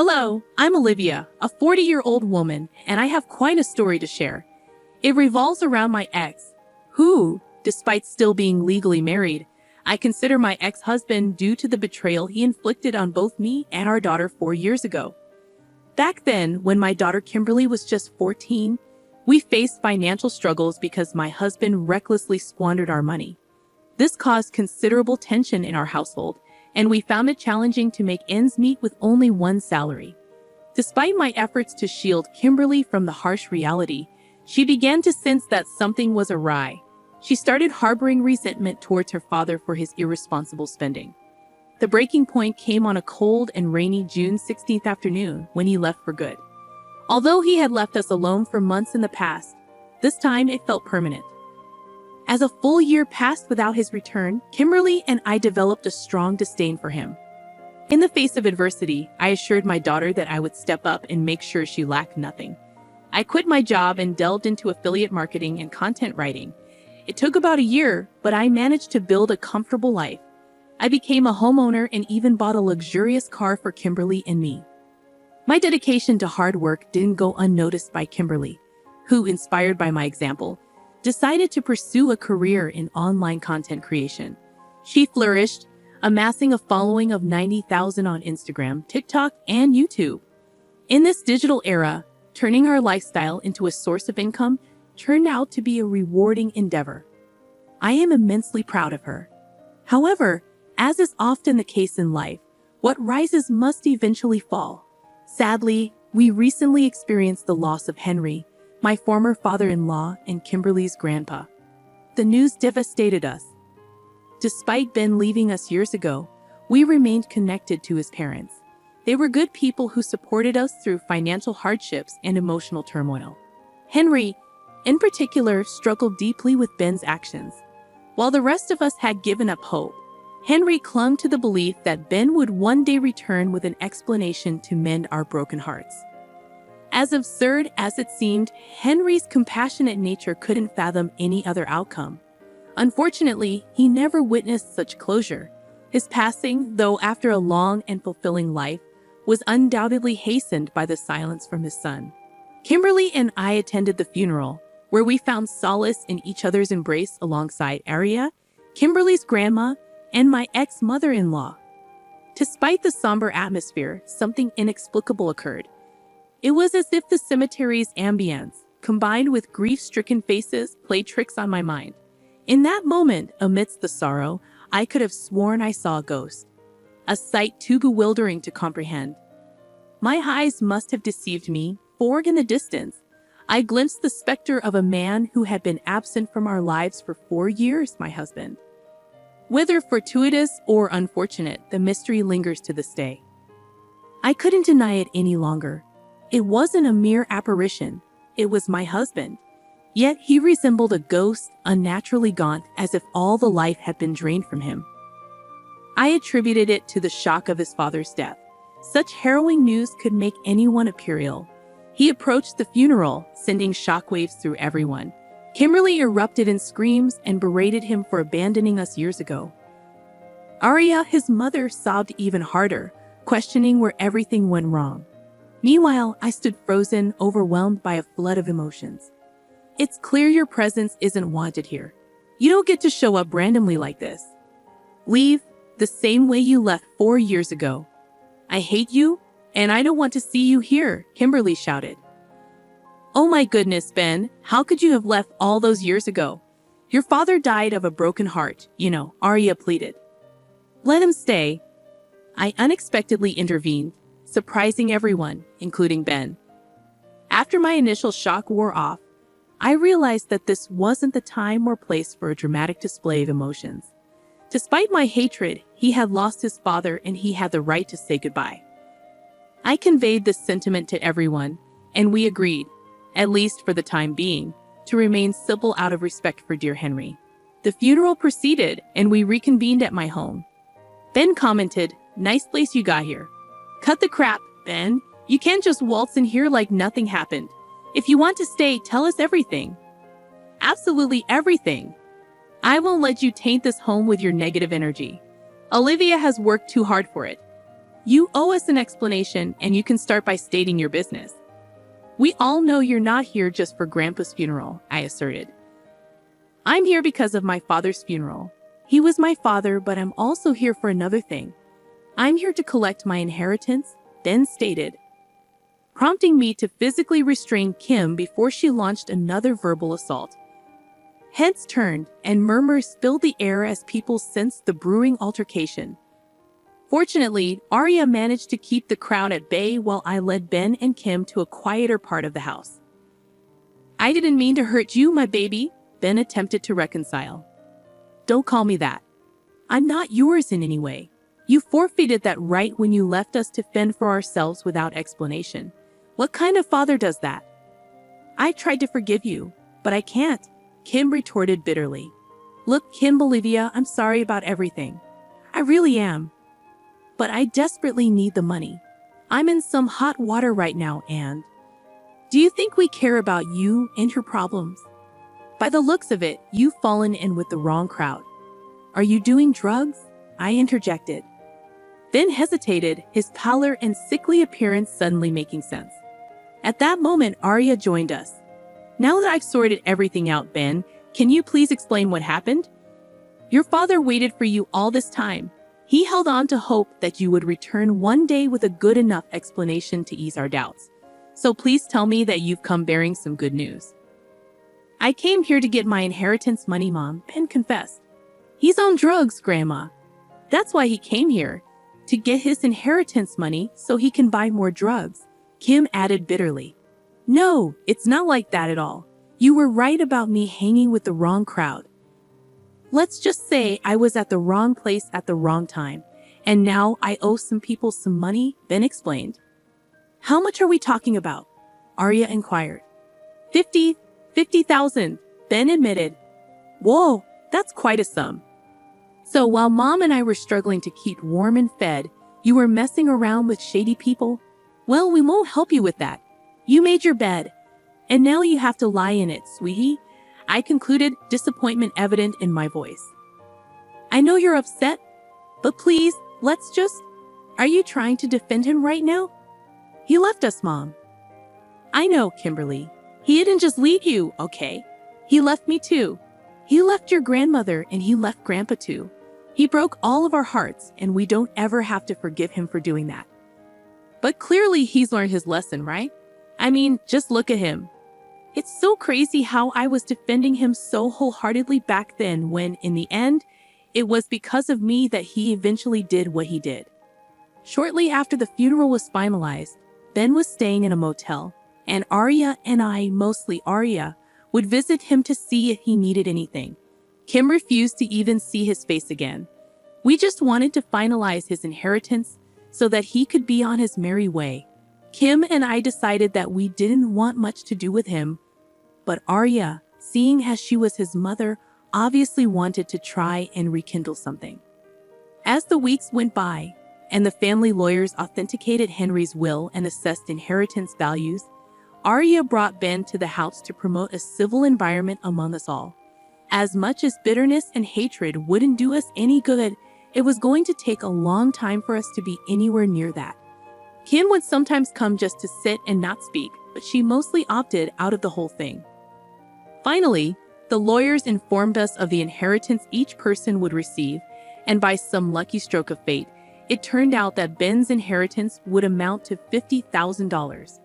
Hello, I'm Olivia, a 40-year-old woman, and I have quite a story to share. It revolves around my ex, who, despite still being legally married, I consider my ex-husband due to the betrayal he inflicted on both me and our daughter 4 years ago. Back then, when my daughter Kimberly was just 14, we faced financial struggles because my husband recklessly squandered our money. This caused considerable tension in our household, and we found it challenging to make ends meet with only one salary. Despite my efforts to shield Kimberly from the harsh reality, she began to sense that something was awry. She started harboring resentment towards her father for his irresponsible spending. The breaking point came on a cold and rainy June 16th afternoon when he left for good. Although he had left us alone for months in the past, this time it felt permanent. As a full year passed without his return, Kimberly and I developed a strong disdain for him. In the face of adversity, I assured my daughter that I would step up and make sure she lacked nothing. I quit my job and delved into affiliate marketing and content writing. It took about a year, but I managed to build a comfortable life. I became a homeowner and even bought a luxurious car for Kimberly and me. My dedication to hard work didn't go unnoticed by Kimberly, who, inspired by my example, decided to pursue a career in online content creation. She flourished, amassing a following of 90,000 on Instagram, TikTok, and YouTube. In this digital era, turning her lifestyle into a source of income turned out to be a rewarding endeavor. I am immensely proud of her. However, as is often the case in life, what rises must eventually fall. Sadly, we recently experienced the loss of Henry, my former father-in-law and Kimberly's grandpa. The news devastated us. Despite Ben leaving us years ago, we remained connected to his parents. They were good people who supported us through financial hardships and emotional turmoil. Henry, in particular, struggled deeply with Ben's actions. While the rest of us had given up hope, Henry clung to the belief that Ben would one day return with an explanation to mend our broken hearts. As absurd as it seemed, Henry's compassionate nature couldn't fathom any other outcome. Unfortunately, he never witnessed such closure. His passing, though after a long and fulfilling life, was undoubtedly hastened by the silence from his son. Kimberly and I attended the funeral, where we found solace in each other's embrace alongside Aria, Kimberly's grandma, and my ex-mother-in-law. Despite the somber atmosphere, something inexplicable occurred. It was as if the cemetery's ambience, combined with grief-stricken faces, played tricks on my mind. In that moment, amidst the sorrow, I could have sworn I saw a ghost, a sight too bewildering to comprehend. My eyes must have deceived me, for in the distance, I glimpsed the specter of a man who had been absent from our lives for 4 years, my husband. Whether fortuitous or unfortunate, the mystery lingers to this day. I couldn't deny it any longer. It wasn't a mere apparition, it was my husband. Yet he resembled a ghost, unnaturally gaunt, as if all the life had been drained from him. I attributed it to the shock of his father's death. Such harrowing news could make anyone appear ill. He approached the funeral, sending shockwaves through everyone. Kimberly erupted in screams and berated him for abandoning us years ago. Aria, his mother, sobbed even harder, questioning where everything went wrong. Meanwhile, I stood frozen, overwhelmed by a flood of emotions. It's clear your presence isn't wanted here. You don't get to show up randomly like this. Leave the same way you left 4 years ago. I hate you, and I don't want to see you here, Kimberly shouted. Oh my goodness, Ben, how could you have left all those years ago? Your father died of a broken heart, Aria pleaded. Let him stay. I unexpectedly intervened, surprising everyone, including Ben. After my initial shock wore off, I realized that this wasn't the time or place for a dramatic display of emotions. Despite my hatred, he had lost his father and he had the right to say goodbye. I conveyed this sentiment to everyone, and we agreed, at least for the time being, to remain civil out of respect for dear Henry. The funeral proceeded, and we reconvened at my home. Ben commented, "Nice place you got here." Cut the crap, Ben. You can't just waltz in here like nothing happened. If you want to stay, tell us everything. Absolutely everything. I won't let you taint this home with your negative energy. Olivia has worked too hard for it. You owe us an explanation, and you can start by stating your business. We all know you're not here just for Grandpa's funeral, I asserted. I'm here because of my father's funeral. He was my father, but I'm also here for another thing. I'm here to collect my inheritance, Ben stated, prompting me to physically restrain Kim before she launched another verbal assault. Heads turned and murmurs filled the air as people sensed the brewing altercation. Fortunately, Arya managed to keep the crowd at bay while I led Ben and Kim to a quieter part of the house. I didn't mean to hurt you, my baby, Ben attempted to reconcile. Don't call me that. I'm not yours in any way. You forfeited that right when you left us to fend for ourselves without explanation. What kind of father does that? I tried to forgive you, but I can't, Kim retorted bitterly. Look, Kim Bolivia, I'm sorry about everything. I really am. But I desperately need the money. I'm in some hot water right now, and do you think we care about you and your problems? By the looks of it, you've fallen in with the wrong crowd. Are you doing drugs? I interjected. Ben hesitated, his pallor and sickly appearance suddenly making sense. At that moment, Arya joined us. Now that I've sorted everything out, Ben, can you please explain what happened? Your father waited for you all this time. He held on to hope that you would return one day with a good enough explanation to ease our doubts. So please tell me that you've come bearing some good news. I came here to get my inheritance money, Mom, Ben confessed. He's on drugs, Grandma. That's why he came here, to get his inheritance money so he can buy more drugs, Kim added bitterly. No, it's not like that at all. You were right about me hanging with the wrong crowd. Let's just say I was at the wrong place at the wrong time, and now I owe some people some money, Ben explained. How much are we talking about? Arya inquired. 50,000, Ben admitted. Whoa, that's quite a sum. So while Mom and I were struggling to keep warm and fed, you were messing around with shady people? Well, we won't help you with that. You made your bed, and now you have to lie in it, sweetie. I concluded, disappointment evident in my voice. I know you're upset, but please, let's just... Are you trying to defend him right now? He left us, Mom. I know, Kimberly. He didn't just leave you, okay? He left me too. He left your grandmother and he left Grandpa too. He broke all of our hearts, and we don't ever have to forgive him for doing that. But clearly he's learned his lesson, right? I mean, just look at him. It's so crazy how I was defending him so wholeheartedly back then when, in the end, it was because of me that he eventually did what he did. Shortly after the funeral was finalized, Ben was staying in a motel, and Arya and I, mostly Arya, would visit him to see if he needed anything. Kim refused to even see his face again. We just wanted to finalize his inheritance so that he could be on his merry way. Kim and I decided that we didn't want much to do with him, but Arya, seeing as she was his mother, obviously wanted to try and rekindle something. As the weeks went by, and the family lawyers authenticated Henry's will and assessed inheritance values, Arya brought Ben to the house to promote a civil environment among us all. As much as bitterness and hatred wouldn't do us any good, it was going to take a long time for us to be anywhere near that. Kim would sometimes come just to sit and not speak, but she mostly opted out of the whole thing. Finally, the lawyers informed us of the inheritance each person would receive, and by some lucky stroke of fate, it turned out that Ben's inheritance would amount to $50,000.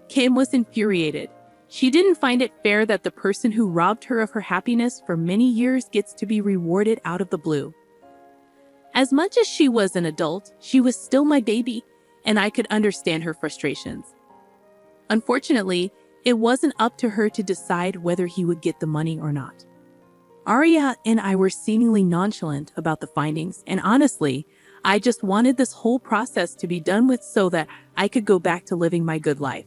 Kim was infuriated. She didn't find it fair that the person who robbed her of her happiness for many years gets to be rewarded out of the blue. As much as she was an adult, she was still my baby, and I could understand her frustrations. Unfortunately, it wasn't up to her to decide whether he would get the money or not. Arya and I were seemingly nonchalant about the findings, and honestly, I just wanted this whole process to be done with so that I could go back to living my good life.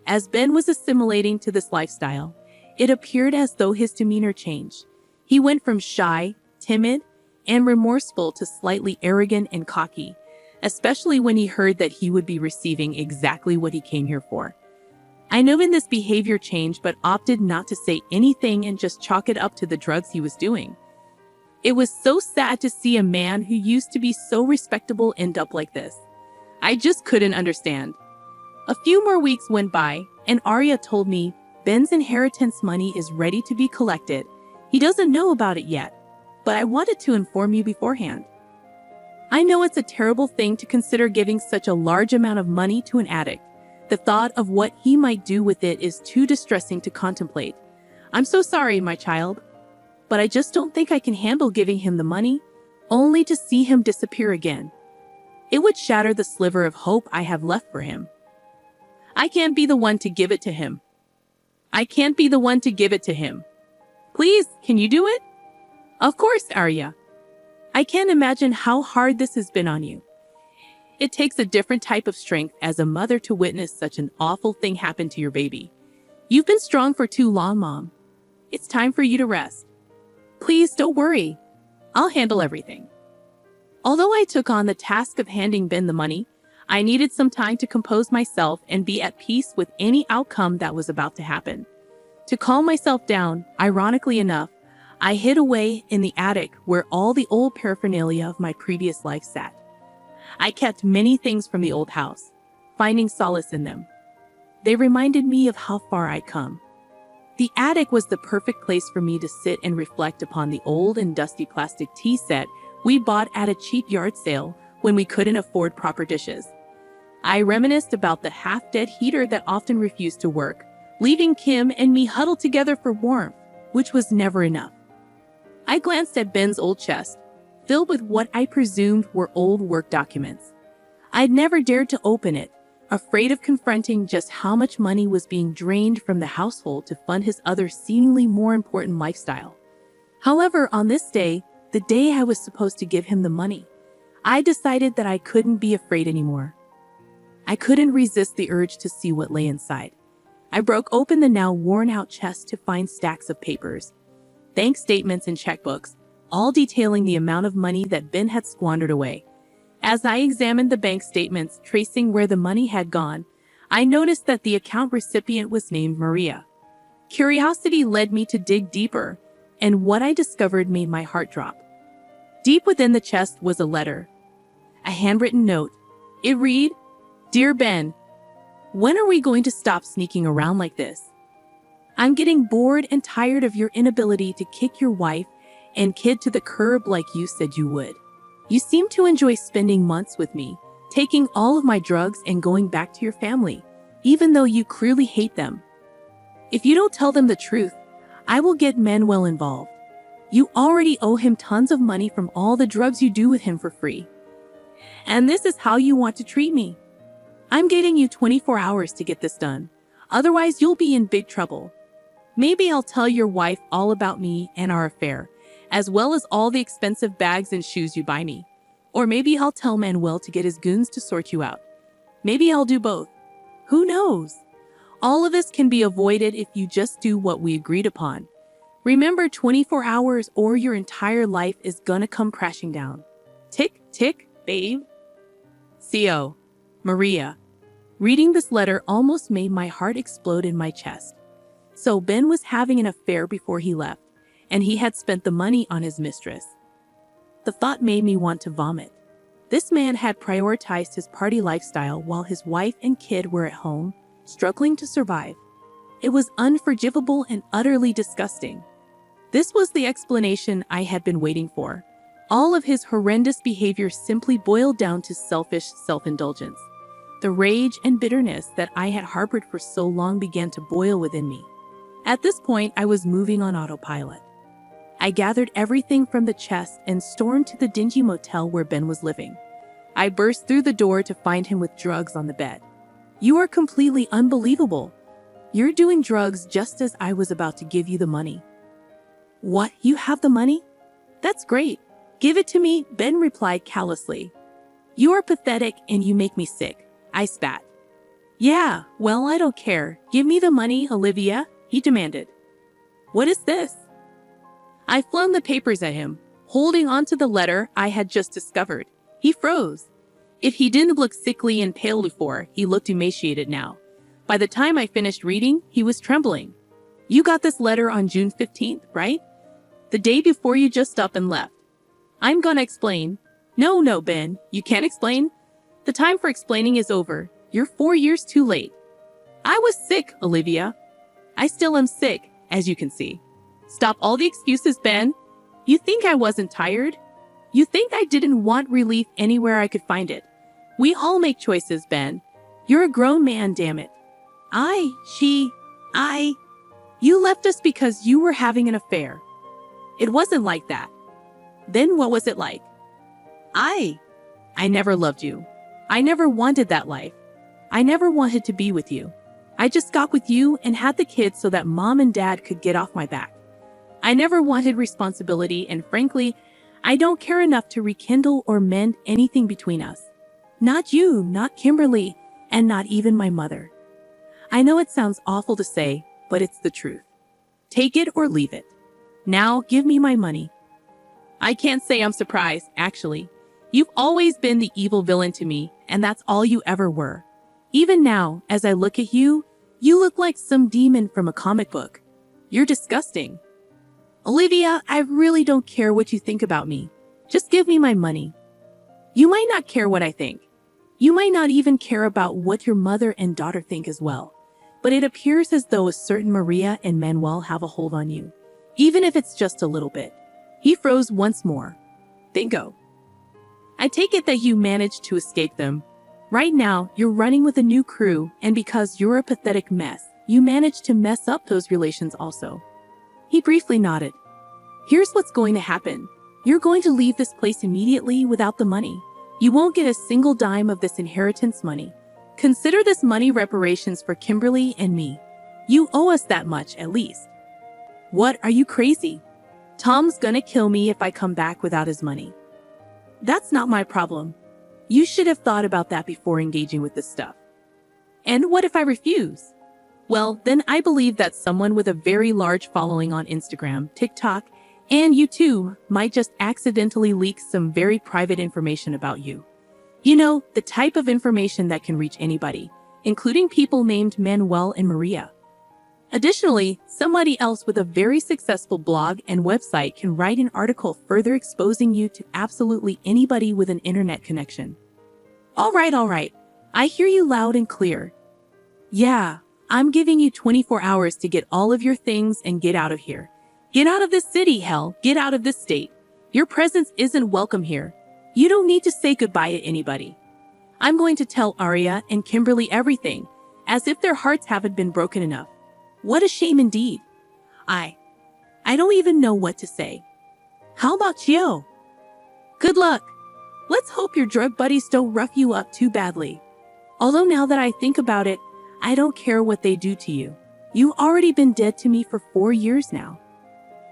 As Ben was assimilating to this lifestyle, it appeared as though his demeanor changed. He went from shy, timid, and remorseful to slightly arrogant and cocky, especially when he heard that he would be receiving exactly what he came here for. I noted this behavior change but opted not to say anything and just chalk it up to the drugs he was doing. It was so sad to see a man who used to be so respectable end up like this. I just couldn't understand. A few more weeks went by, and Arya told me Ben's inheritance money is ready to be collected. He doesn't know about it yet, but I wanted to inform you beforehand. I know it's a terrible thing to consider giving such a large amount of money to an addict. The thought of what he might do with it is too distressing to contemplate. I'm so sorry, my child, but I just don't think I can handle giving him the money, only to see him disappear again. It would shatter the sliver of hope I have left for him. I can't be the one to give it to him. Please, can you do it? Of course, Arya. I can't imagine how hard this has been on you. It takes a different type of strength as a mother to witness such an awful thing happen to your baby. You've been strong for too long, Mom. It's time for you to rest. Please don't worry. I'll handle everything. Although I took on the task of handing Ben the money, I needed some time to compose myself and be at peace with any outcome that was about to happen. To calm myself down, ironically enough, I hid away in the attic where all the old paraphernalia of my previous life sat. I kept many things from the old house, finding solace in them. They reminded me of how far I'd come. The attic was the perfect place for me to sit and reflect upon the old and dusty plastic tea set we bought at a cheap yard sale when we couldn't afford proper dishes. I reminisced about the half-dead heater that often refused to work, leaving Kim and me huddled together for warmth, which was never enough. I glanced at Ben's old chest, filled with what I presumed were old work documents. I'd never dared to open it, afraid of confronting just how much money was being drained from the household to fund his other seemingly more important lifestyle. However, on this day, the day I was supposed to give him the money, I decided that I couldn't be afraid anymore. I couldn't resist the urge to see what lay inside. I broke open the now worn-out chest to find stacks of papers, bank statements and checkbooks, all detailing the amount of money that Ben had squandered away. As I examined the bank statements tracing where the money had gone, I noticed that the account recipient was named Maria. Curiosity led me to dig deeper, and what I discovered made my heart drop. Deep within the chest was a letter, a handwritten note. It read, "Dear Ben, when are we going to stop sneaking around like this? I'm getting bored and tired of your inability to kick your wife and kid to the curb like you said you would. You seem to enjoy spending months with me, taking all of my drugs and going back to your family, even though you clearly hate them. If you don't tell them the truth, I will get Manuel involved. You already owe him tons of money from all the drugs you do with him for free. And this is how you want to treat me? I'm getting you 24 hours to get this done. Otherwise, you'll be in big trouble. Maybe I'll tell your wife all about me and our affair, as well as all the expensive bags and shoes you buy me. Or maybe I'll tell Manuel to get his goons to sort you out. Maybe I'll do both. Who knows? All of this can be avoided if you just do what we agreed upon. Remember, 24 hours or your entire life is gonna come crashing down. Tick, tick, babe. C.O. Maria. Reading this letter almost made my heart explode in my chest. So Ben was having an affair before he left, and he had spent the money on his mistress. The thought made me want to vomit. This man had prioritized his party lifestyle while his wife and kid were at home, struggling to survive. It was unforgivable and utterly disgusting. This was the explanation I had been waiting for. All of his horrendous behavior simply boiled down to selfish self-indulgence. The rage and bitterness that I had harbored for so long began to boil within me. At this point, I was moving on autopilot. I gathered everything from the chest and stormed to the dingy motel where Ben was living. I burst through the door to find him with drugs on the bed. "You are completely unbelievable. You're doing drugs just as I was about to give you the money." "What? You have the money? That's great. Give it to me," Ben replied callously. "You are pathetic and you make me sick," I spat. "Yeah, well, I don't care. Give me the money, Olivia," he demanded. "What is this?" I flung the papers at him, holding onto the letter I had just discovered. He froze. If he didn't look sickly and pale before, he looked emaciated now. By the time I finished reading, he was trembling. "You got this letter on June 15th, right? The day before you just up and left." "I'm gonna explain." No, Ben, you can't explain. The time for explaining is over. You're 4 years too late. I was sick, Olivia. I still am sick, as you can see. Stop all the excuses, Ben. You think I wasn't tired? You think I didn't want relief anywhere I could find it? We all make choices, Ben. You're a grown man, damn it. You left us because you were having an affair. It wasn't like that. Then what was it like? I never loved you. I never wanted that life. I never wanted to be with you. I just got with you and had the kids so that mom and dad could get off my back. I never wanted responsibility, and frankly, I don't care enough to rekindle or mend anything between us. Not you, not Kimberly, and not even my mother. I know it sounds awful to say, but it's the truth. Take it or leave it. Now give me my money. I can't say I'm surprised, actually. You've always been the evil villain to me, and that's all you ever were. Even now, as I look at you, you look like some demon from a comic book. You're disgusting. Olivia, I really don't care what you think about me. Just give me my money. You might not care what I think. You might not even care about what your mother and daughter think as well. But it appears as though a certain Maria and Manuel have a hold on you, even if it's just a little bit. He froze once more. Bingo. I take it that you managed to escape them. Right now, you're running with a new crew, and because you're a pathetic mess, you managed to mess up those relations also. He briefly nodded. Here's what's going to happen. You're going to leave this place immediately without the money. You won't get a single dime of this inheritance money. Consider this money reparations for Kimberly and me. You owe us that much, at least. What, are you crazy? Tom's gonna kill me if I come back without his money. That's not my problem. You should have thought about that before engaging with this stuff. And what if I refuse? Well, then I believe that someone with a very large following on Instagram, TikTok, and YouTube might just accidentally leak some very private information about you. You know, the type of information that can reach anybody, including people named Manuel and Maria. Additionally, somebody else with a very successful blog and website can write an article further exposing you to absolutely anybody with an internet connection. All right. I hear you loud and clear. Yeah, I'm giving you 24 hours to get all of your things and get out of here. Get out of this city, hell, get out of this state. Your presence isn't welcome here. You don't need to say goodbye to anybody. I'm going to tell Aria and Kimberly everything, as if their hearts haven't been broken enough. What a shame indeed. I don't even know what to say. How about Chio? Good luck. Let's hope your drug buddies don't rough you up too badly. Although now that I think about it, I don't care what they do to you. You've already been dead to me for 4 years now.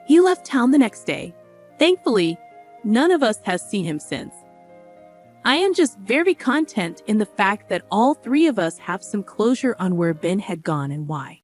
He left town the next day. Thankfully, none of us has seen him since. I am just very content in the fact that all 3 of us have some closure on where Ben had gone and why.